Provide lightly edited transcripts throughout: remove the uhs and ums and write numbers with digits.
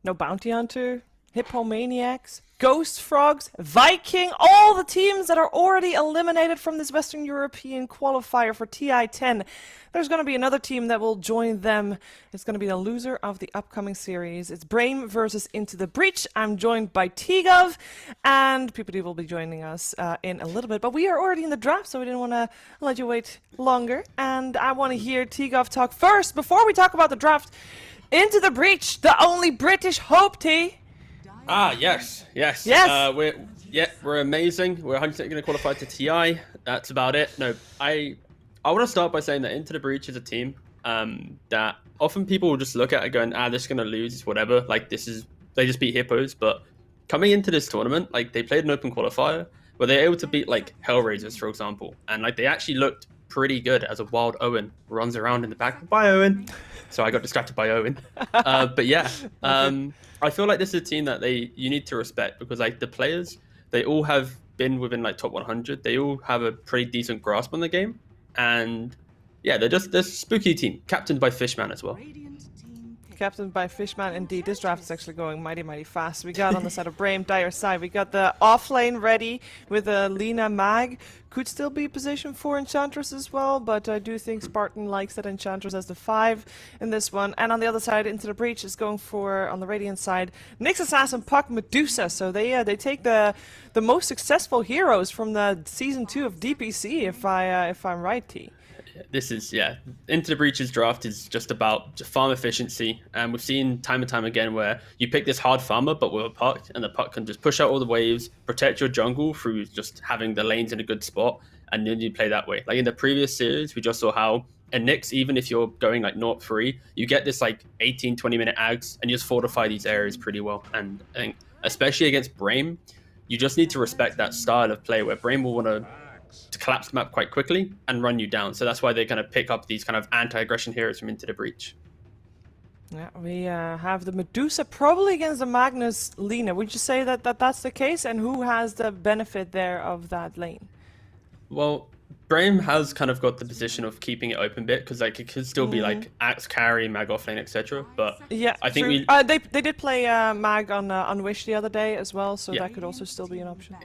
No Bounty Hunter, Hippomaniacs, Ghost Frogs, Viking, all the teams that are already eliminated from this Western European qualifier for TI10. There's going to be another team that will join them. It's going to be the loser of the upcoming series. It's Brame versus Into the Breach. I'm joined by T-Gov, and PPD will be joining us in a little bit. But we are already in the draft, so we didn't want to let you wait longer. And I want to hear T-Gov talk first, before we talk about the draft. Into the Breach, the only British hope, T. Yes. We're amazing. We're 100% going to qualify to TI. That's about it. No, I want to start by saying that Into the Breach is a team that often people will just look at it going, this is going to lose, it's whatever. Like, they just beat Hippos. But coming into this tournament, like, they played an open qualifier where they're able to beat, like, Hellraisers, for example. And, like, they actually looked pretty good as a wild Owen runs around in the back. Bye, Owen. So I got distracted by Owen. But yeah, I feel like this is a team that you need to respect because like the players, they all have been within like top 100. They all have a pretty decent grasp on the game. And yeah, they're a spooky team, captained by Fishman as well. Captained by Fishman, indeed. This draft is actually going mighty fast. We got on the side of Brame, dire side. We got the off lane ready with a Lina Mag. Could still be position for Enchantress as well, but I do think Spartan likes that Enchantress as the 5 in this one. And on the other side, Into the Breach is going for, on the Radiant side, Nyx Assassin, Puck, Medusa. So they take the most successful heroes from the Season 2 of DPC, if I'm right, T. Into the Breach's draft is just about farm efficiency, and we've seen time and time again where you pick this hard farmer but with a puck, and the puck can just push out all the waves, protect your jungle through just having the lanes in a good spot, and then you play that way. Like in the previous series, we just saw how a Nyx, even if you're going like 0-3, you get this like 18-20 minute ags and you just fortify these areas pretty well. And I think especially against Brame, you just need to respect that style of play where Brame will want to collapse the map quite quickly and run you down. So that's why they kind of pick up these kind of anti-aggression heroes from Into the Breach. Yeah, we have the Medusa probably against the Magnus Lina. Would you say that's the case? And who has the benefit there of that lane? Well, Brame has kind of got the position of keeping it open bit because like it could still be like axe carry, mag offlane, etc. But yeah, I think they did play mag on Wish the other day as well, so that could also still be an option.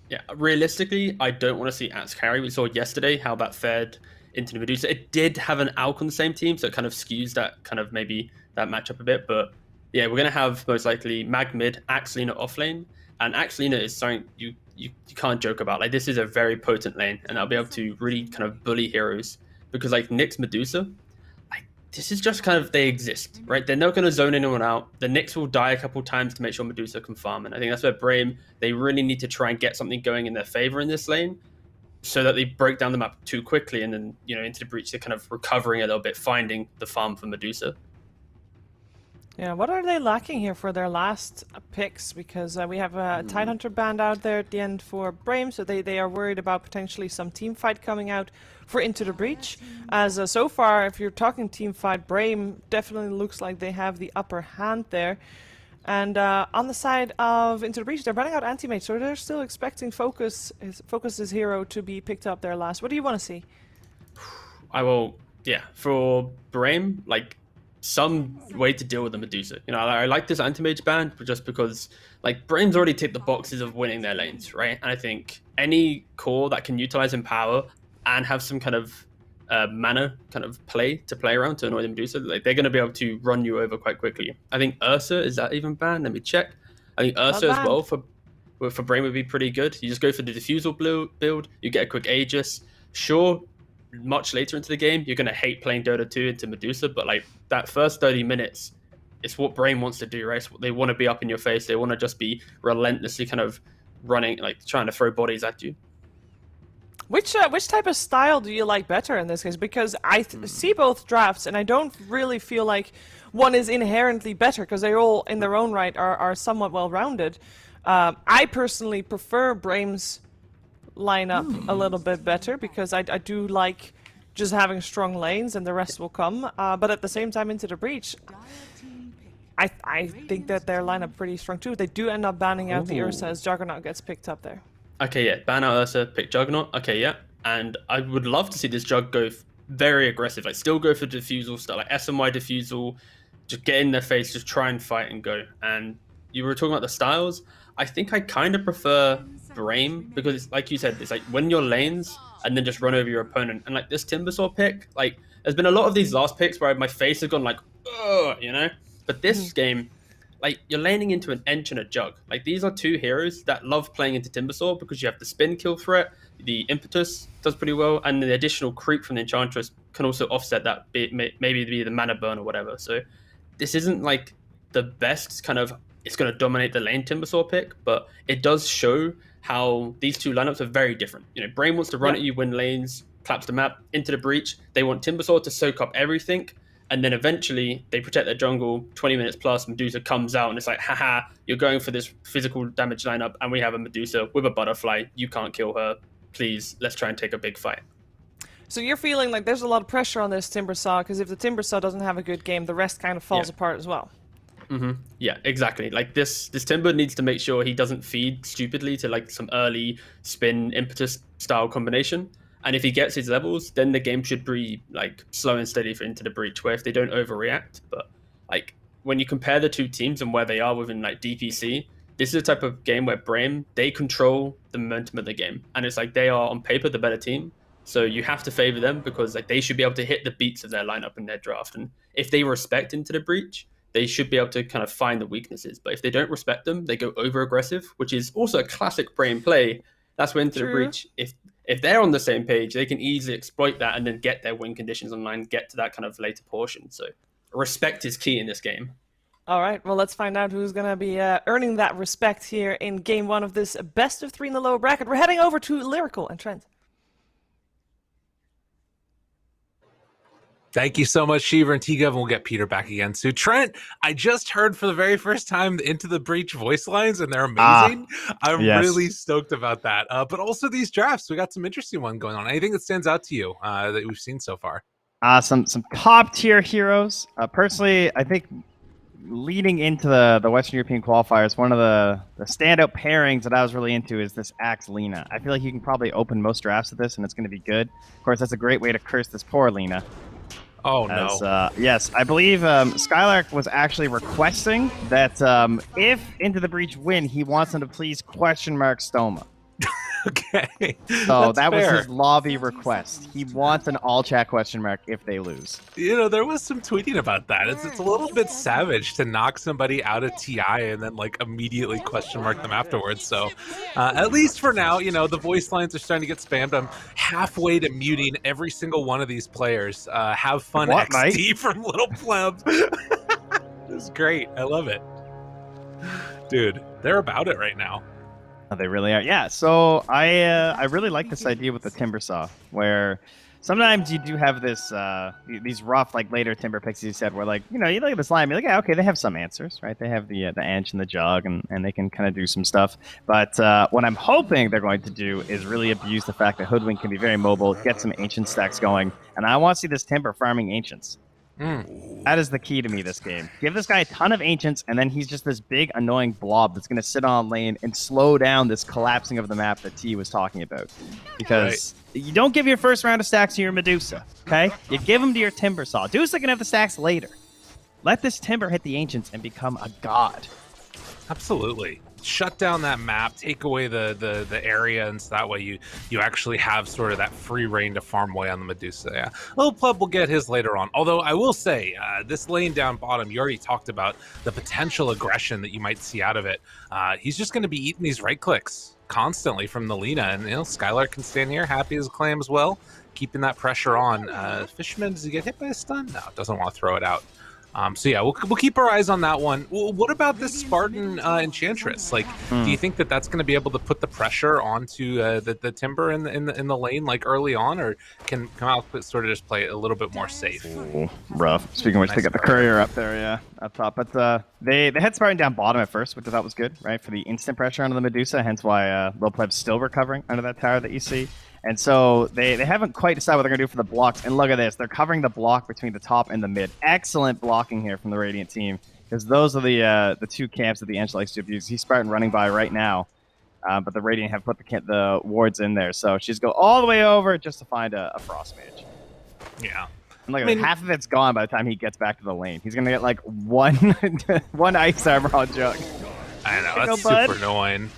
Yeah, realistically, I don't want to see axe carry. We saw yesterday how that fared into the Medusa. It did have an Alk on the same team, so it kind of skews that kind of maybe that matchup a bit. But yeah, we're going to have most likely mag mid, axe Lina off lane. And axe Lina is something you can't joke about. Like, this is a very potent lane, and I'll be able to really kind of bully heroes. Because like Nyx Medusa, this is just kind of, they exist, right? They're not going to zone anyone out. The Nyx will die a couple times to make sure Medusa can farm. And I think that's where Brame, they really need to try and get something going in their favor in this lane so that they break down the map too quickly. And then, Into the Breach, they're kind of recovering a little bit, finding the farm for Medusa. Yeah, what are they lacking here for their last picks? Because we have a Tidehunter band out there at the end for Brame, so they are worried about potentially some team fight coming out for Into the Breach. As so far, if you're talking team fight, Brame definitely looks like they have the upper hand there. And on the side of Into the Breach, they're running out anti-mage, so they're still expecting Focus's hero to be picked up there last. What do you want to see? For Brame, like, some way to deal with the Medusa. I like this anti-mage band just because like Brame's already ticked the boxes of winning their lanes, right? And I think any core that can utilize Empower and have some kind of mana kind of play around to annoy the Medusa, like they're going to be able to run you over quite quickly. I think Ursa, is that even banned? Let me check. I think Ursa as well for Brame would be pretty good. You just go for the diffusal build, you get a quick Aegis. Sure, much later into the game, you're going to hate playing Dota 2 into Medusa, but like that first 30 minutes, it's what Brame wants to do, right? They want to be up in your face. They want to just be relentlessly kind of running, like trying to throw bodies at you. Which type of style do you like better in this case? Because I see both drafts, and I don't really feel like one is inherently better, because they all, in their own right, are somewhat well-rounded. I personally prefer Brame's lineup a little bit better, because I do like just having strong lanes and the rest will come. But at the same time, Into the Breach, I think that their lineup pretty strong too. They do end up banning out the Ursa as Juggernaut gets picked up there. Okay, yeah, ban out Ursa, pick Juggernaut. Okay, yeah, and I would love to see this Jug go very aggressive, like still go for diffusal stuff, like SMY diffusal, just get in their face, just try and fight and go. And you were talking about the styles. I think I kind of prefer Brame because it's like you said, it's like when your lanes and then just run over your opponent. And like this Timbersaw pick, like there's been a lot of these last picks where my face has gone like, ugh, you know. But this game, like you're laning into an Ench and a Jug. Like these are two heroes that love playing into Timbersaw because you have the spin kill threat, the impetus does pretty well, and the additional creep from the Enchantress can also offset that, maybe be the mana burn or whatever. So this isn't like the best kind of it's going to dominate the lane Timbersaw pick, but it does show how these two lineups are very different. You know, Brame wants to run at you, win lanes, collapse the map into the breach. They want Timbersaw to soak up everything, and then eventually they protect their jungle. 20 minutes plus, Medusa comes out, and it's like, haha, you're going for this physical damage lineup, and we have a Medusa with a butterfly. You can't kill her. Please, let's try and take a big fight. So you're feeling like there's a lot of pressure on this Timbersaw, because if the Timbersaw doesn't have a good game, the rest kind of falls apart as well. Yeah, exactly. Like this Timber needs to make sure he doesn't feed stupidly to like some early spin impetus style combination. And if he gets his levels, then the game should be like slow and steady for Into the Breach, where if they don't overreact. But like when you compare the two teams and where they are within like DPC, this is a type of game where Brame, they control the momentum of the game. And it's like they are on paper the better team. So you have to favor them because like they should be able to hit the beats of their lineup in their draft. And if they respect Into the Breach, they should be able to kind of find the weaknesses. But if they don't respect them, they go over aggressive, which is also a classic Brame play. That's when Into the Breach, if they're on the same page, they can easily exploit that and then get their win conditions online, get to that kind of later portion. So respect is key in this game. All right, well, let's find out who's going to be earning that respect here in game one of this best of three in the lower bracket. We're heading over to Lyrical and Trent. Thank you so much, Shiva and T-Gov, and we'll get Peter back again soon. Trent, I just heard for the very first time the Into the Breach voice lines, and they're amazing. I'm really stoked about that. But also these drafts, we got some interesting one going on. Anything that stands out to you that we've seen so far? Some top-tier heroes. Personally, I think leading into the Western European qualifiers, one of the standout pairings that I was really into is this Axe Lina. I feel like you can probably open most drafts of this, and it's going to be good. Of course, that's a great way to curse this poor Lina. Oh, no. Yes, I believe Skylark was actually requesting that if Into the Breach win, he wants them to please question mark Stoma. Okay. So that was his lobby request. He wants an all chat question mark if they lose. You know, there was some tweeting about that. It's a little bit savage to knock somebody out of TI and then like immediately question mark them afterwards. So at least for now, you know, the voice lines are starting to get spammed. I'm halfway to muting every single one of these players. Have fun, what, XD mate? From Little Pleb. It's great. I love it. Dude, they're about it right now. Oh, they really are. Yeah, so I really like this idea with the Timbersaw, where sometimes you do have this these rough, like, later Timber picks, you said, where, like, you know, you look at this line, you're like, yeah, okay, they have some answers, right? They have the Ench and the Jug, and they can kind of do some stuff. But what I'm hoping they're going to do is really abuse the fact that Hoodwink can be very mobile, get some Ancient stacks going, and I want to see this Timber farming Ancients. That is the key to me this game. Give this guy a ton of Ancients, and then he's just this big, annoying blob that's going to sit on lane and slow down this collapsing of the map that T was talking about. Because you don't give your first round of stacks to your Medusa, okay? You give them to your Timbersaw. Medusa can have the stacks later. Let this Timber hit the Ancients and become a god. Absolutely. Shut down that map, take away the area, and so that way you actually have sort of that free reign to farm away on the Medusa. Yeah, Little Pleb will get his later on. Although I will say, this lane down bottom, you already talked about the potential aggression that you might see out of it. He's just going to be eating these right clicks constantly from the Lina, and you know, Skylark can stand here, happy as a clam as well, keeping that pressure on. Fisherman, does he get hit by a stun? No, doesn't want to throw it out. So yeah, we'll keep our eyes on that one. Well, what about this Spartan Enchantress? Like, do you think that that's going to be able to put the pressure onto the Timber in the lane like early on, or can Output sort of just play it a little bit more safe? Ooh, rough. Speaking of which, they got the courier up there, yeah, up top. But they had Spartan down bottom at first, which I thought was good, right, for the instant pressure onto the Medusa. Hence why Little Pleb's still recovering under that tower that you see. And so they haven't quite decided what they're going to do for the blocks. And look at this. They're covering the block between the top and the mid. Excellent blocking here from the Radiant team, because those are the two camps that the Ench likes to abuse. He's Spartan running by right now, but the Radiant have put the wards in there. So she's go all the way over just to find a Frost Mage. Yeah. And look, half of it's gone by the time he gets back to the lane. He's gonna get like one one ice armor on Jug. I know, that's super annoying.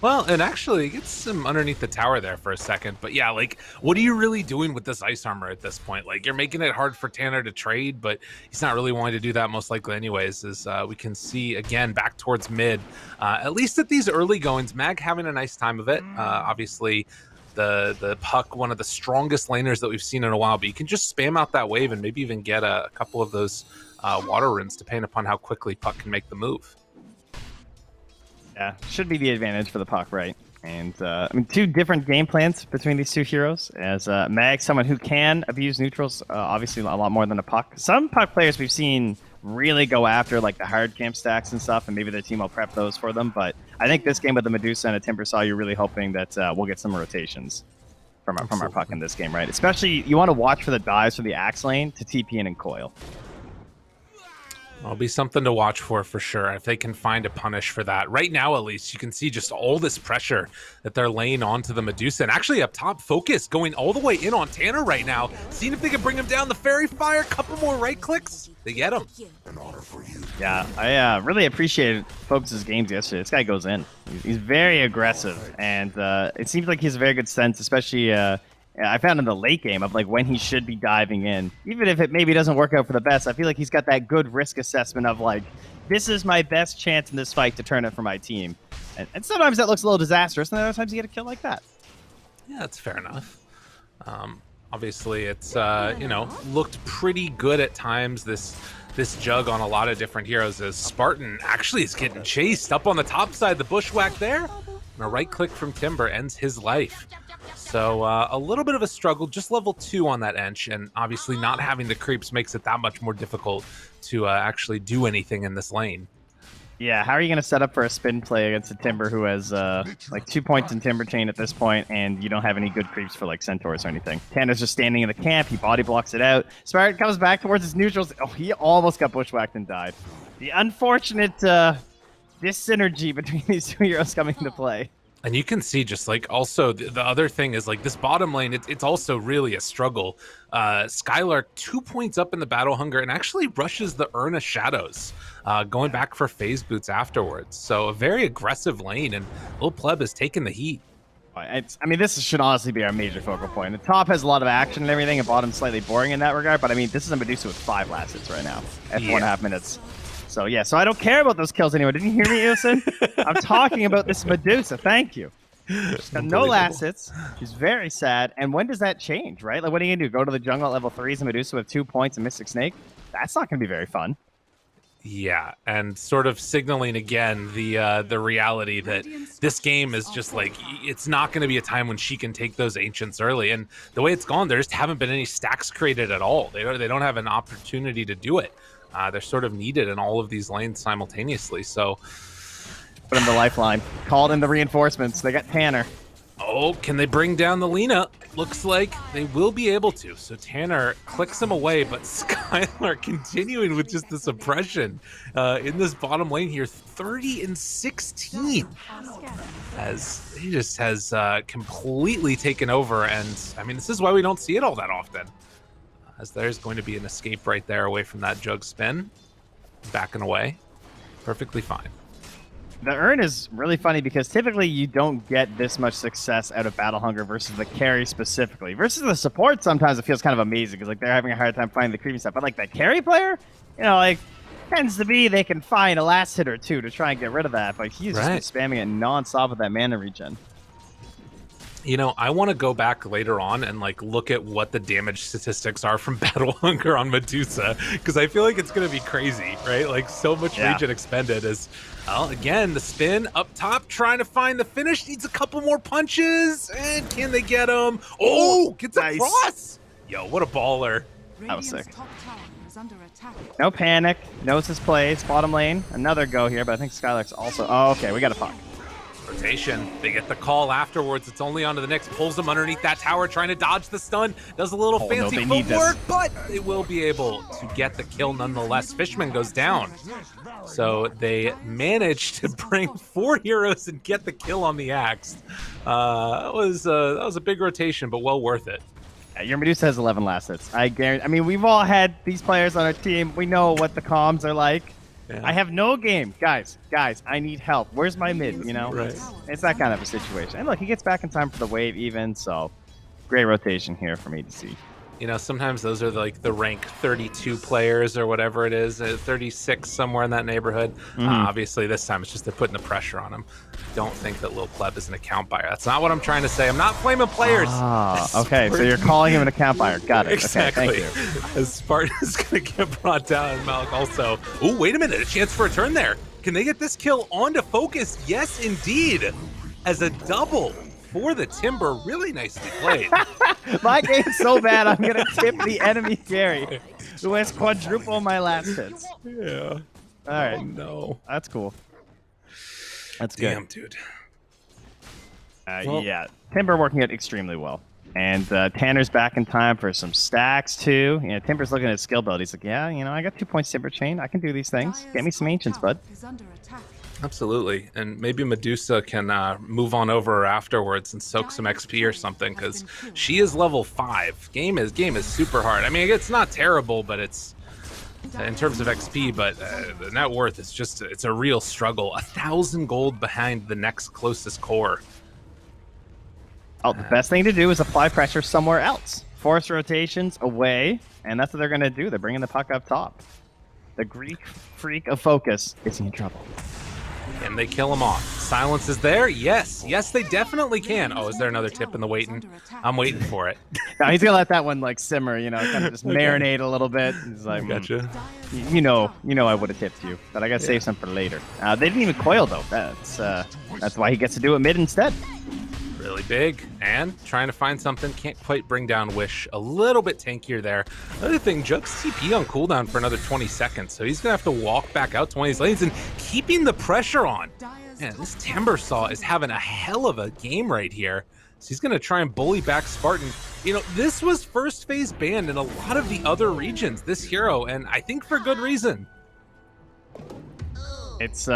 Well, and actually, he gets him underneath the tower there for a second. But yeah, like, what are you really doing with this ice armor at this point? Like, you're making it hard for Tanner to trade, but he's not really wanting to do that most likely anyways, as we can see, again, back towards mid. At least at these early goings, Mag having a nice time of it. Obviously, the Puck, one of the strongest laners that we've seen in a while, but you can just spam out that wave and maybe even get a couple of those water runes depending upon how quickly Puck can make the move. Yeah, should be the advantage for the Puck, right? And I mean, two different game plans between these two heroes. As Mag, someone who can abuse neutrals, obviously a lot more than a Puck. Some Puck players we've seen really go after like the hard camp stacks and stuff, and maybe their team will prep those for them. But I think this game with the Medusa and a Timbersaw, you're really hoping that we'll get some rotations from our Puck in this game, right? Especially you want to watch for the dives from the Axe lane to TP in and coil. It'll be something to watch for sure, if they can find a punish for that. Right now, at least, you can see just all this pressure that they're laying onto the Medusa. And actually up top, Focus going all the way in on Tanner right now. Seeing if they can bring him down. The Fairy Fire, couple more right clicks. They get him. Yeah, I really appreciated Focus's games yesterday. This guy goes in. He's very aggressive. And it seems like he has a very good sense, especially... I found in the late game of like when he should be diving in. Even if it maybe doesn't work out for the best, I feel like he's got that good risk assessment of like, this is my best chance in this fight to turn it for my team. And sometimes that looks a little disastrous, and other times you get a kill like that. Yeah, that's fair enough. Obviously, it's, you know, looked pretty good at times, this Jug on a lot of different heroes, as Spartan actually is getting chased up on the top side, the bushwhack there. And a right click from Timber ends his life. So a little bit of a struggle, just level 2 on that Ench, and obviously not having the creeps makes it that much more difficult to actually do anything in this lane. Yeah, how are you going to set up for a spin play against a Timber who has like 2 points in Timber Chain at this point, and you don't have any good creeps for like Centaurs or anything? Tanner's just standing in the camp, he body blocks it out. Spartan comes back towards his neutrals. Oh, he almost got bushwhacked and died. The unfortunate dis-synergy between these two heroes coming into play. And you can see just like also the other thing is like this bottom lane, it's also really a struggle. Skylark 2 points up in the battle hunger and actually rushes the Urn of Shadows, going back for phase boots afterwards. So a very aggressive lane, and Lil Pleb has taken the heat. I mean, this should honestly be our major focal point. The top has a lot of action and everything, and bottom's slightly boring in that regard, but I mean, this is a Medusa with 5 last hits right now at 4.5 minutes. So yeah, so I don't care about those kills anymore. Didn't you hear me, Ilson? I'm talking about this Medusa. Thank you. She's got no last hits. She's very sad. And when does that change, right? Like, what are you gonna do? Go to the jungle at level 3 as a Medusa with 2 points and Mystic Snake? That's not gonna be very fun. Yeah, and sort of signaling again the reality that this game is just like, it's not going to be a time when she can take those ancients early. And the way it's gone, there just haven't been any stacks created at all. They don't have an opportunity to do it. They're sort of needed in all of these lanes simultaneously. So put in the lifeline, called in the reinforcements. They got Tanner. Oh, can they bring down the Lina? Looks like they will be able to. So Tanner clicks him away, but Skylar continuing with just this oppression in this bottom lane here, 30-16, as he just has completely taken over. And I mean, this is why we don't see it all that often, as there's going to be an escape right there away from that Jug spin, backing away, perfectly fine. The Urn is really funny because typically you don't get this much success out of Battle Hunger versus the carry specifically. Versus the support, sometimes it feels kind of amazing because like they're having a hard time finding the creepy stuff. But like the carry player, you know, like tends to be they can find a last hit or two to try and get rid of that. But he's just been spamming it non-stop with that mana regen. You know, I want to go back later on and like look at what the damage statistics are from Battle Hunger on Medusa, because I feel like it's going to be crazy, right? Like so much regen expended as, well, again, the spin up top, trying to find the finish, needs a couple more punches, and can they get him? Oh, gets across! Yo, what a baller. That was sick. No panic, knows his plays, bottom lane, another go here, but I think Skylark's also, oh, okay, we got a Puck. Rotation. They get the call afterwards. It's only onto the next. Pulls them underneath that tower, trying to dodge the stun. Does a little fancy footwork, but they will be able to get the kill nonetheless. Fishman goes down. So they managed to bring 4 heroes and get the kill on the Axe. That was a big rotation, but well worth it. Your Medusa has 11 last hits. I guarantee. I mean, we've all had these players on our team. We know what the comms are like. Yeah. I have no game. Guys, I need help. Where's my mid, you know? Right. It's that kind of a situation. And look, he gets back in time for the wave even, so great rotation here for me to see. You know, sometimes those are like the rank 32 players or whatever it is, 36 somewhere in that neighborhood. Obviously, this time it's just they're putting the pressure on him. Don't think that Lil Pleb is an account buyer. That's not what I'm trying to say. I'm not flaming players. Okay, so you're calling him an account buyer. Got it. Exactly. Okay, thank you. As Spartan's going to get brought down, and Malik also. Oh, wait a minute. A chance for a turn there. Can they get this kill onto Focus? Yes, indeed. As a double for the Timber. Really nicely played. My game's so bad, I'm going to tip the enemy carry, who has quadruple my last hits. Yeah. All right. Oh, no. That's cool. That's good. Damn, dude. Well, yeah, Timber working out extremely well. And Tanner's back in time for some stacks, too. You know, Timber's looking at his skill build. He's like, yeah, you know, I got 2 points Timber Chain. I can do these things. Get me some Ancients, bud. Absolutely. And maybe Medusa can move on over afterwards and soak some XP or something, because she is level 5. Game is super hard. I mean, it's not terrible, but it's in terms of XP, but the net worth is just, it's a real struggle. 1,000 gold behind the next closest core. Oh, the best thing to do is apply pressure somewhere else. Force rotations away, and that's what they're going to do. They're bringing the puck up top. The Greek freak of Focus is in trouble. Can they kill him off? Silence is there? Yes. Yes, they definitely can. Oh, is there another tip in the waiting? I'm waiting for it. No, he's going to let that one, like, simmer, you know, kind of just marinate a little bit. He's like, Gotcha. You know I would have tipped you, but I got to save some for later. They didn't even coil, though. That's why he gets to do it mid instead. Really big, and trying to find something. Can't quite bring down Wish. A little bit tankier there. Another thing, Jug's TP on cooldown for another 20 seconds, so he's gonna have to walk back out 20 lanes and keeping the pressure on. Man, this Timbersaw is having a hell of a game right here. So he's gonna try and bully back Spartan. You know, this was first phase banned in a lot of the other regions, this hero, and I think for good reason. It's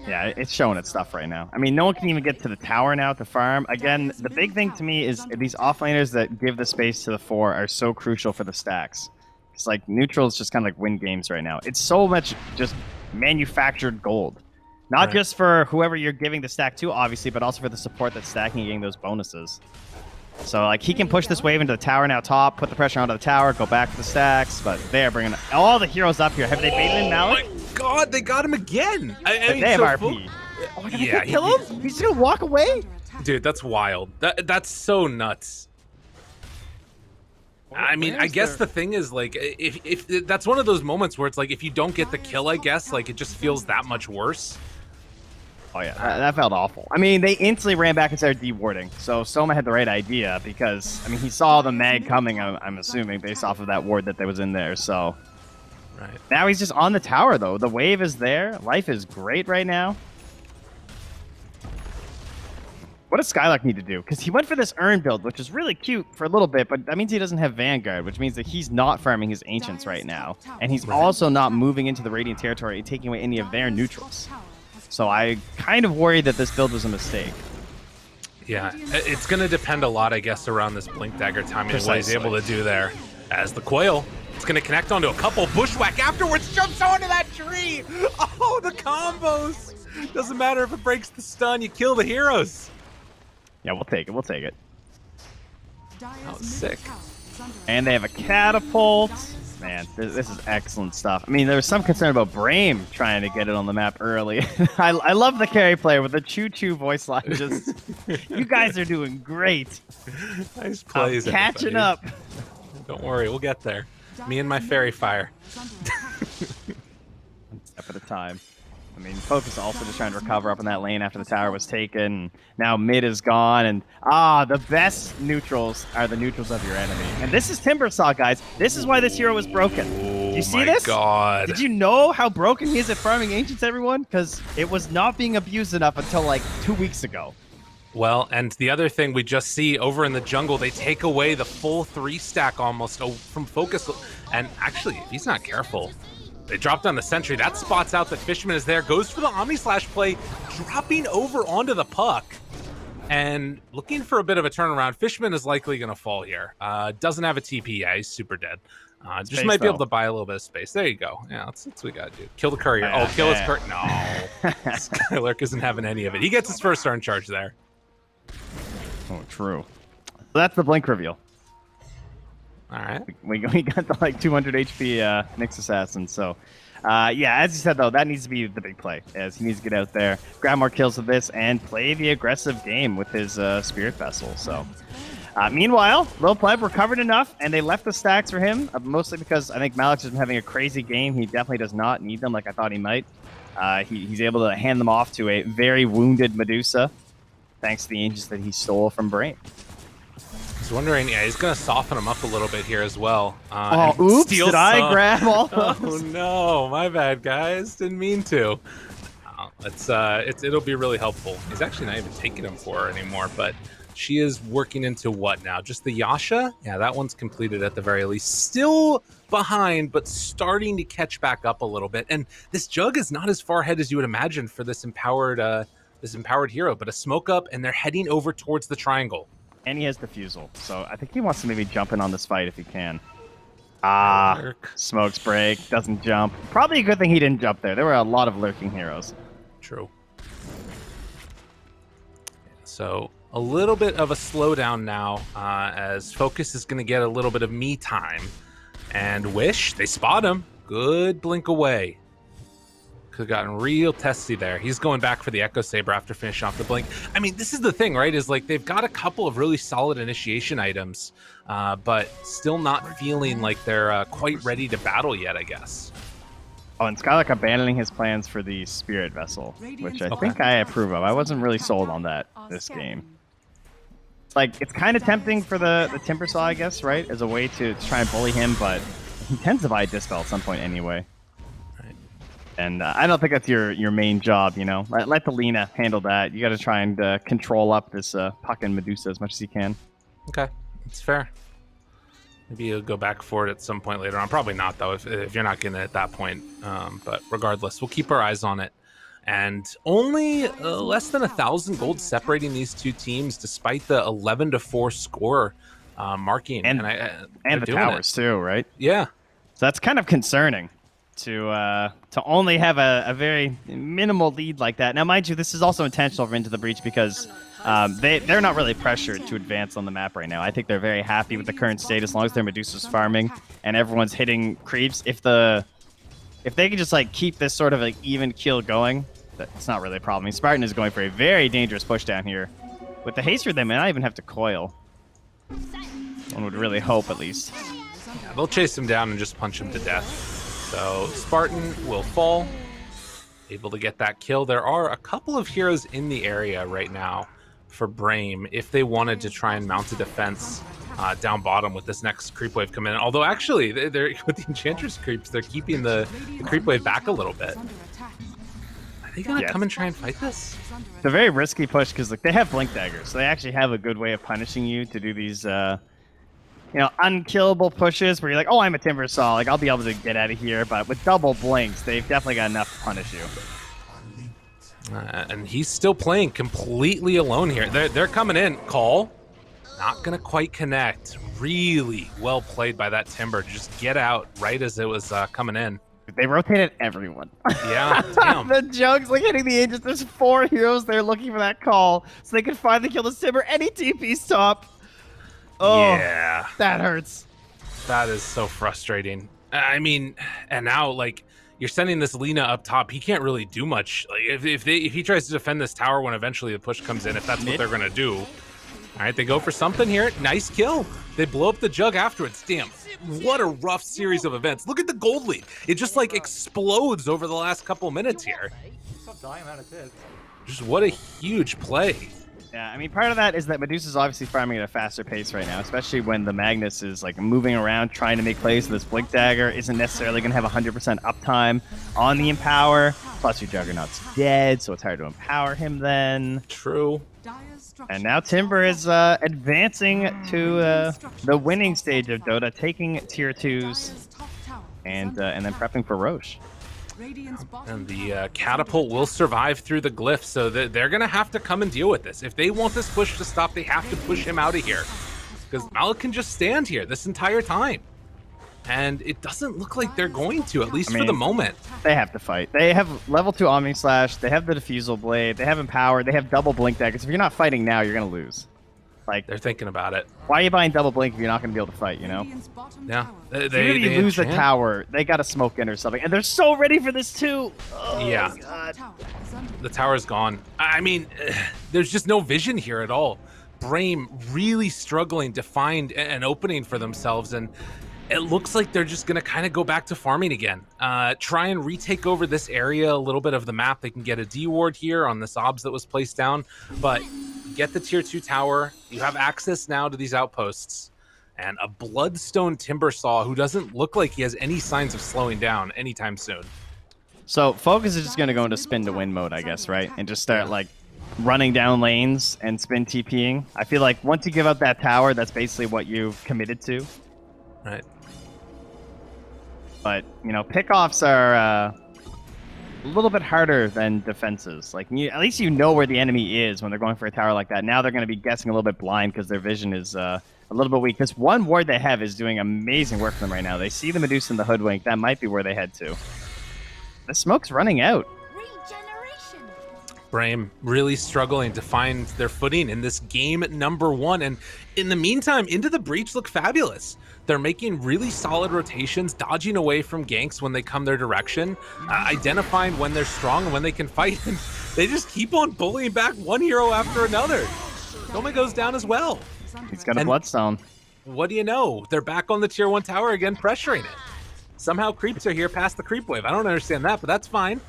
yeah, it's showing its stuff right now. I mean, no one can even get to the tower now to farm. Again, the big thing to me is these offlaners that give the space to the 4 are so crucial for the stacks. It's like neutrals just kind of like win games right now. It's so much just manufactured gold. Not just for whoever you're giving the stack to, obviously, but also for the support that's stacking and getting those bonuses. So, like, he can push this wave into the tower now top, put the pressure onto the tower, go back to the stacks, but they're bringing all the heroes up here. Have they baited in Malik? Oh my god, they got him again! I mean, they have so RP. Oh my god, yeah, they kill him? He's just gonna walk away? Dude, that's wild. That's so nuts. I mean, I guess the thing is, like, if that's one of those moments where it's like, if you don't get the kill, I guess, like, it just feels that much worse. Oh yeah, that felt awful. I mean, they instantly ran back and started dewarding. So Soma had the right idea because, I mean, he saw the mag coming, I'm assuming, based off of that ward that was in there. So right now he's just on the tower, though. The wave is there. Life is great right now. What does Skylark need to do? Because he went for this Urn build, which is really cute for a little bit, but that means he doesn't have Vanguard, which means that he's not farming his Ancients right now. And he's also not moving into the Radiant territory and taking away any of their neutrals. So I kind of worried that this build was a mistake. Yeah, it's going to depend a lot, I guess, around this Blink Dagger timing and what he's able to do there. As the Coil, it's going to connect onto a couple. Bushwhack afterwards jumps onto that tree. Oh, the combos. Doesn't matter if it breaks the stun, you kill the heroes. Yeah, we'll take it. We'll take it. That was sick. And they have a catapult. Man, this is excellent stuff. I mean, there was some concern about Brame trying to get it on the map early. I love the carry player with the choo-choo voice line. Just, you guys are doing great. Nice plays, catching everybody. up. Don't worry, we'll get there. Me and my fairy fire. One step at a time. I mean, Focus also just trying to recover up in that lane after the tower was taken. Now mid is gone, and the best neutrals are the neutrals of your enemy. And this is Timbersaw, guys. This is why this hero was broken. Do you see this? Oh my god. Did you know how broken he is at farming Ancients, everyone? Because it was not being abused enough until like 2 weeks ago. Well, and the other thing we just see over in the jungle, they take away the full 3-stack almost from Focus. And actually, if he's not careful, they dropped on the sentry. That spots out that Fishman is there. Goes for the Omni Slash play, dropping over onto the puck. And looking for a bit of a turnaround, Fishman is likely going to fall here. Doesn't have a TP. Yeah, he's super dead. Just Space, might be able though. to buy a little bit of space. There you go. Yeah, that's what we got to do. Kill the courier. Yeah, Kill his yeah. courier. No. Skylark isn't having any of it. He gets his first turn charge there. Oh, true. So that's the blink reveal. All right. We got the like 200 HP Nyx Assassin. So, yeah, as you said, though, that needs to be the big play, as he needs to get out there, grab more kills with this, and play the aggressive game with his Spirit Vessel. So, meanwhile, Lil Pleb recovered enough, and they left the stacks for him, mostly because I think Malik's just been having a crazy game. He definitely does not need them like I thought he might. He's able to hand them off to a very wounded Medusa, thanks to the Aegis that he stole from Brame. I was wondering, yeah, he's going to soften him up a little bit here as well. Oops, did I grab all those? Oh, no, my bad, guys. Didn't mean to. It'll be really helpful. He's actually not even taking him for her anymore, but she is working into what now? Just the Yasha? Yeah, that one's completed at the very least. Still behind, but starting to catch back up a little bit. And this Jug is not as far ahead as you would imagine for this empowered hero, but a smoke up, and they're heading over towards the triangle. And he has Diffusal, so I think he wants to maybe jump in on this fight if he can. Smokes break, doesn't jump. Probably a good thing he didn't jump there. There were a lot of lurking heroes. True. So a little bit of a slowdown now, as Focus is going to get a little bit of me time. And Wish, they spot him. Good blink away. Could have gotten real testy there. He's going back for the Echo Saber after finishing off the blink. I mean, this is the thing, right? Is like they've got a couple of really solid initiation items, but still not feeling like they're quite ready to battle yet, I guess. Oh, and Skylark abandoning his plans for the Spirit Vessel, which I think I approve of. I wasn't really sold on that this game. It's like, it's kind of tempting for the Timbersaw, I guess, right? As a way to try and bully him, but he tends to buy a Dispel at some point anyway. And I don't think that's your main job, you know. Let the Lina handle that. You got to try and control up this Puck and Medusa as much as you can. Okay, that's fair. Maybe you'll go back for it at some point later on. Probably not, though, if you're not getting it at that point. But regardless, we'll keep our eyes on it. And only less than 1,000 gold separating these two teams, despite the 11-4 score marking. And the towers, too, right? Yeah. So that's kind of concerning. To only have a very minimal lead like that. Now, mind you, this is also intentional for Into the Breach because they're not really pressured to advance on the map right now. I think they're very happy with the current state as long as their Medusa's farming and everyone's hitting creeps. If they can just like keep this sort of like even kill going, that's not really a problem. I mean, Spartan is going for a very dangerous push down here. With the Haster, they may not even have to coil. One would really hope, at least. Yeah, they'll chase him down and just punch him to death. So Spartan will fall, able to get that kill. There are a couple of heroes in the area right now for Brame if they wanted to try and mount a defense down bottom with this next creep wave coming in. Although actually, they're with the Enchantress creeps, they're keeping the creep wave back a little bit. Are they gonna come and try and fight this? It's a very risky push because like they have Blink Daggers, so they actually have a good way of punishing you to do these unkillable pushes where you're like, oh, I'm a Timbersaw, like I'll be able to get out of here. But with double blinks, they've definitely got enough to punish you. And he's still playing completely alone here. They're coming in. Call. Not going to quite connect. Really well played by that Timber. Just get out right as it was coming in. They rotated everyone. Yeah, damn. The Jugs like hitting the Aegis. There's 4 heroes there looking for that call so they can finally kill the Timber. Any TP's top. Oh, yeah, that hurts. That is so frustrating. I mean, and now like you're sending this Lina up top. He can't really do much. Like if he tries to defend this tower when eventually the push comes in, if that's what they're gonna do. All right, they go for something here. Nice kill. They blow up the Jug afterwards. Damn, what a rough series of events. Look at the gold lead. It just like explodes over the last couple minutes here. Just what a huge play. Yeah, I mean, part of that is that Medusa's obviously farming at a faster pace right now, especially when the Magnus is like moving around trying to make plays. So this Blink Dagger isn't necessarily going to have 100% uptime on the Empower. Plus, your Juggernaut's dead, so it's hard to empower him then. True. And now Timber is advancing to the winning stage of Dota, taking tier 2s and then prepping for Roche. And the catapult will survive through the glyph, so they're going to have to come and deal with this. If they want this push to stop, they have to push him out of here. Because Malik can just stand here this entire time. And it doesn't look like they're going to, at least for the moment. They have to fight. They have level 2 Omni Slash, they have the Diffusal Blade, they have Empower, they have double Blink daggers. If you're not fighting now, you're going to lose. Like, they're thinking about it. Why are you buying double Blink if you're not going to be able to fight, you know? Yeah. If you lose the tower, they got to smoke in or something. And they're so ready for this too. Oh, yeah. God. The tower's gone. I mean, there's just no vision here at all. Brame really struggling to find an opening for themselves, and it looks like they're just going to kind of go back to farming again. Try and retake over this area, a little bit of the map. They can get a D ward here on this obs that was placed down, but get the tier 2 tower. You have access now to these outposts, and a Bloodstone Timbersaw who doesn't look like he has any signs of slowing down anytime soon. So Focus is just going to go into spin to win mode, I guess, right? And just start like running down lanes and spin TPing. I feel like once you give up that tower, that's basically what you've committed to. Right. But, you know, pickoffs are a little bit harder than defenses. Like, at least you know where the enemy is when they're going for a tower like that. Now they're going to be guessing a little bit blind because their vision is a little bit weak. Because one ward they have is doing amazing work for them right now. They see the Medusa and the Hoodwink. That might be where they head to. The smoke's running out. Brame really struggling to find their footing in this game number 1. And in the meantime, Into the Breach look fabulous. They're making really solid rotations, dodging away from ganks when they come their direction, identifying when they're strong and when they can fight. And they just keep on bullying back one hero after another. Doma goes down as well. He's got a Bloodstone. What do you know? They're back on the tier 1 tower again, pressuring it. Somehow creeps are here past the creep wave. I don't understand that, but that's fine.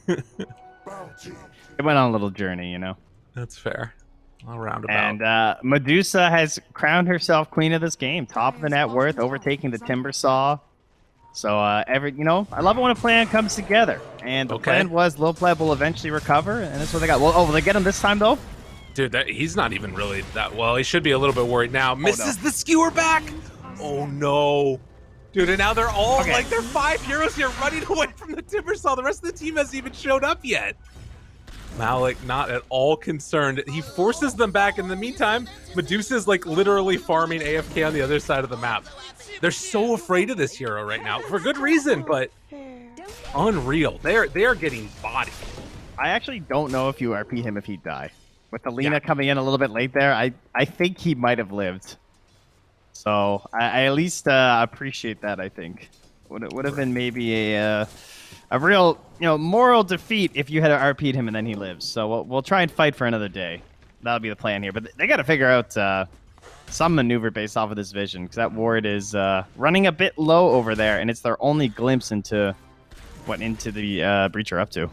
It went on a little journey, you know. That's fair. All roundabout. And Medusa has crowned herself queen of this game. Top of the net worth, overtaking the Timbersaw. So, you know, I love it when a plan comes together. And the plan was Low Pleb will eventually recover, and that's what they got. Well, will they get him this time, though? Dude, he's not even really that well. He should be a little bit worried now. Misses the skewer back. Oh, no. Dude, and now they're all, like, they're 5 heroes here running away from the Timbersaw. The rest of the team hasn't even showed up yet. Malik not at all concerned. He forces them back. In the meantime, Medusa's like literally farming AFK on the other side of the map. They're so afraid of this hero right now for good reason, but unreal. They are getting bodied. I actually don't know if you RP him if he'd die. With the Lina coming in a little bit late there, I think he might have lived. So I at least appreciate that. I think would have been maybe a real, you know, moral defeat if you had RP'd him and then he lives. So we'll try and fight for another day. That'll be the plan here. But they got to figure out some maneuver based off of this vision, because that ward is running a bit low over there, and it's their only glimpse into what the breach are up to.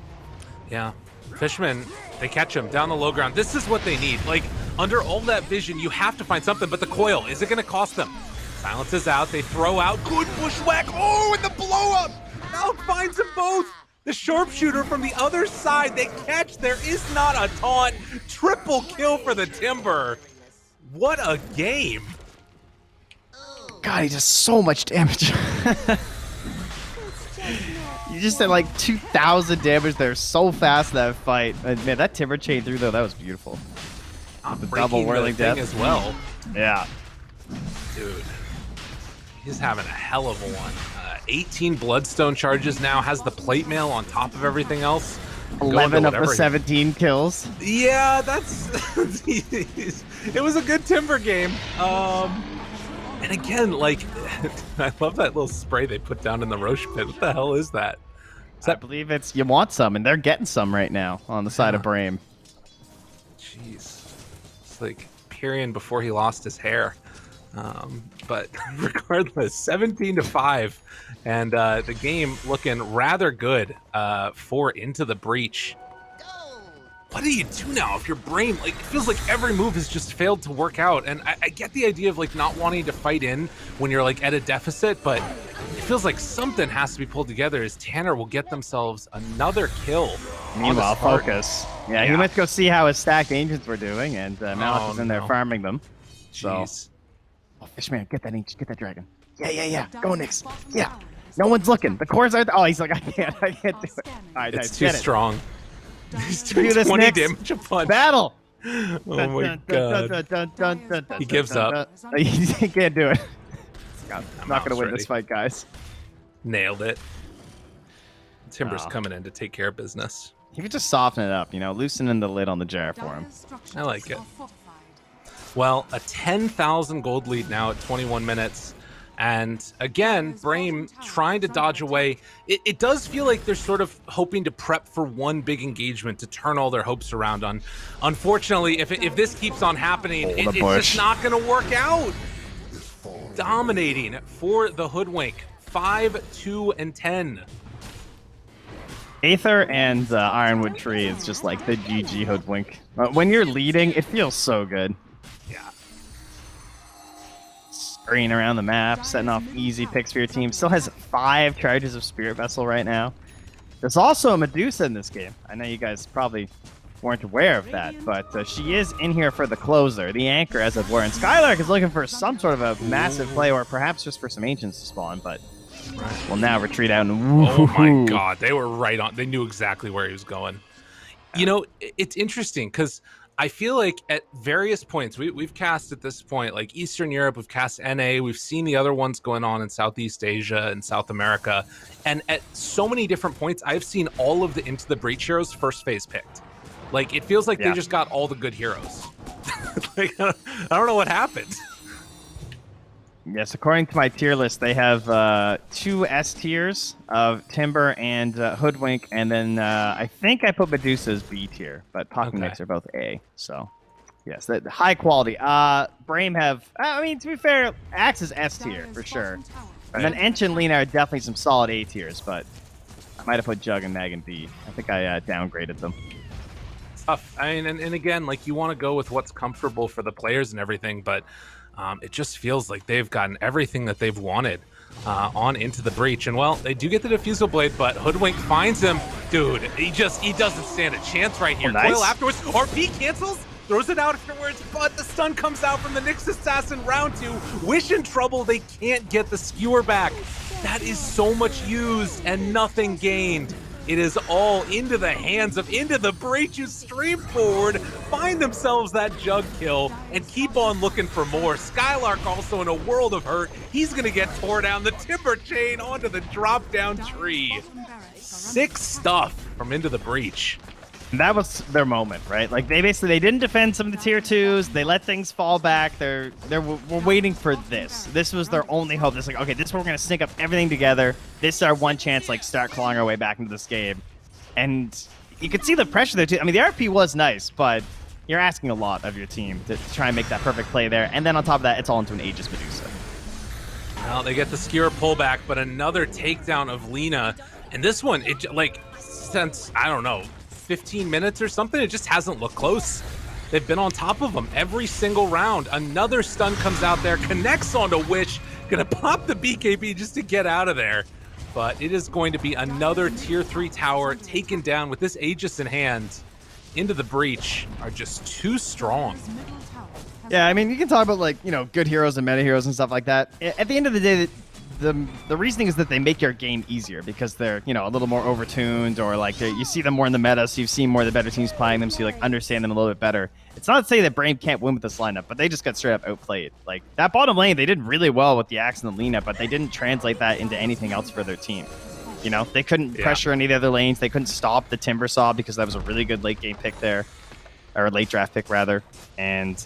Yeah, Fishmen, they catch him down the low ground. This is what they need. Like, under all that vision, you have to find something. But the coil, is it going to cost them? Silence is out. They throw out. Good bushwhack. Oh, and the blow up. Now finds them both. The sharpshooter from the other side. They catch. There is not a taunt. Triple kill for the Timber. What a game. God, he does so much damage. You just did like 2,000 damage there so fast in that fight. Man, that Timber chain through though, that was beautiful. The double whirling death as well. Yeah. Dude, he's having a hell of a one. 18 Bloodstone charges now, has the plate mail on top of everything else. 11 of the 17 kills. Yeah, that's... it was a good Timber game. And again, like, I love that little spray they put down in the Roche pit. What the hell is that? I believe it's you want some, and they're getting some right now on the side of Brame. Jeez. It's like Pyrian before he lost his hair. But regardless, 17-5, and the game looking rather good for Into the Breach. What do you do now if your Brame, like, it feels like every move has just failed to work out? And I get the idea of, like, not wanting to fight in when you're, like, at a deficit, but it feels like something has to be pulled together as Tanner will get themselves another kill. Meanwhile, Focus. Yeah, he went to go see how his stacked ancients were doing, and Malik was in there farming them. Jeez. So, Fishman, get that ancient, get that dragon. Yeah. Go, Nyx. Yeah. No one's looking. The cores are. Oh, he's like, I can't do it. All right, It's nice. too Get it. strong. He's Do doing this, 20 Nyx. damage a punch. Battle. Oh my god. He gives up. He can't do it. God, I'm not gonna win ready. this fight, guys. Nailed it. Timber's Oh. coming in to take care of business. He would just soften it up, loosening the lid on the jar for him. I like it. Well, a 10,000 gold lead now at 21 minutes. And again, Brame trying to dodge away. It does feel like they're sort of hoping to prep for one big engagement to turn all their hopes around on. Unfortunately, if this keeps on happening, it's just not going to work out. Dominating for the Hoodwink. 5, 2, and 10. Aether and Ironwood Tree is just like the GG Hoodwink. When you're leading, it feels so good. Yeah. Scurrying around the map, setting off easy picks for your team. Still has 5 charges of Spirit Vessel right now. There's also a Medusa in this game. I know you guys probably weren't aware of that, but she is in here for the closer, the anchor, as it were. And Skylark is looking for some sort of a massive play, or perhaps just for some Ancients to spawn, but will now retreat out and Oh my god, they were right on. They knew exactly where he was going. It's interesting because I feel like at various points, we've cast at this point, like Eastern Europe, we've cast NA, we've seen the other ones going on in Southeast Asia and South America. And at so many different points, I've seen all of the Into the Breach heroes first phase picked. Like, it feels like they just got all the good heroes. Like, I don't know what happened. Yes, according to my tier list, they have 2 S tiers of Timber and Hoodwink, and then I think I put Medusa as B tier, but Pocket Mix are both A. So, yes, the high quality. Brame have, I mean, to be fair, Axe is S tier for sure. And then Ench and Lena are definitely some solid A tiers, but I might have put Jug and Mag in B. I think I downgraded them. Tough. I mean, and again, like, you want to go with what's comfortable for the players and everything, but it just feels like they've gotten everything that they've wanted on Into the Breach. And, well, they do get the Diffusal Blade, but Hoodwink finds him. Dude, he doesn't stand a chance right here. Oh, nice. Coil afterwards. RP cancels, throws it out afterwards, but the stun comes out from the Nyx Assassin round 2. Wish in trouble. They can't get the skewer back. That is so much used and nothing gained. It is all into the hands of Into the Breach, who stream forward, find themselves that Jug kill, and keep on looking for more. Skylark also in a world of hurt. He's going to get tore down the timber chain onto the drop-down tree. 6 stuff from Into the Breach. That was their moment, right? Like, they didn't defend some of the tier 2s. They let things fall back. We're waiting for this. This was their only hope. It's like, okay, this is where we're going to sync up everything together. This is our one chance, like, start clawing our way back into this game. And you could see the pressure there, too. I mean, the RP was nice, but you're asking a lot of your team to try and make that perfect play there. And then on top of that, it's all into an Aegis Medusa. Well, they get the skewer pullback, but another takedown of Lena. And this one, since, I don't know, 15 minutes or something, it just hasn't looked close. They've been on top of them every single round. Another stun comes out there, connects onto Wish, gonna pop the BKB just to get out of there. But it is going to be another tier 3 tower taken down with this Aegis in hand. Into the Breach are just too strong. Yeah, I mean, you can talk about, like, good heroes and meta heroes and stuff like that. At the end of the day, the reasoning is that they make your game easier because they're, a little more overtuned, or like you see them more in the meta, so you've seen more of the better teams playing them, so you like understand them a little bit better. It's not to say that Brame can't win with this lineup, but they just got straight up outplayed. Like, that bottom lane, they did really well with the Axe and the Lena, but they didn't translate that into anything else for their team. They couldn't pressure any of the other lanes. They couldn't stop the Timbersaw because that was a really good late game pick there, or late draft pick rather, and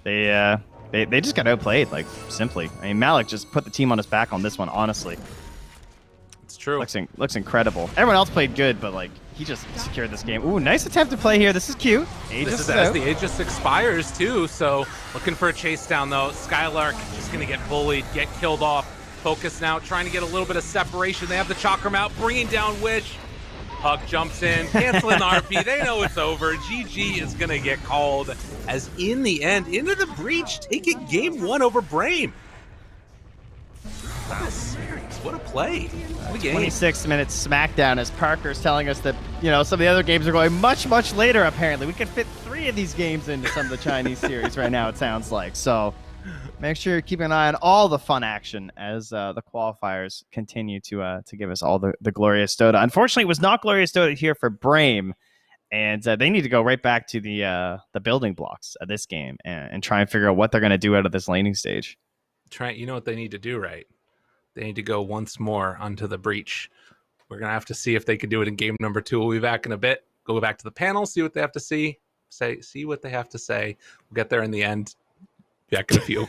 They just got outplayed, like, simply. I mean, Malik just put the team on his back on this one, honestly. It's true. Looks incredible. Everyone else played good, but, like, he just secured this game. Ooh, nice attempt to play here. This is cute. This is as the Aegis expires, too, so looking for a chase down, though. Skylark just going to get bullied, get killed off. Focus now, trying to get a little bit of separation. They have the Chakram out, bringing down Wish. Puck jumps in, canceling the RP. They know it's over. GG is going to get called, as in the end, Into the Breach taking game 1 over Brame. What a series. What a play. What a game. 26 minutes smackdown, as Parker's telling us that, some of the other games are going much, much later, apparently. We could fit 3 of these games into some of the Chinese series right now, it sounds like. So, Make sure you're keeping an eye on all the fun action as the qualifiers continue to give us all the glorious Dota. Unfortunately, it was not glorious Dota here for Brame, and they need to go right back to the building blocks of this game and try and figure out what they're going to do out of this laning stage. Trent, you know what they need to do, right? They need to go once more onto the breach. We're going to have to see if they can do it in game number 2. We'll be back in a bit. Go back to the panel, see what they have to see what they have to say. We'll get there in the end. Back in a few.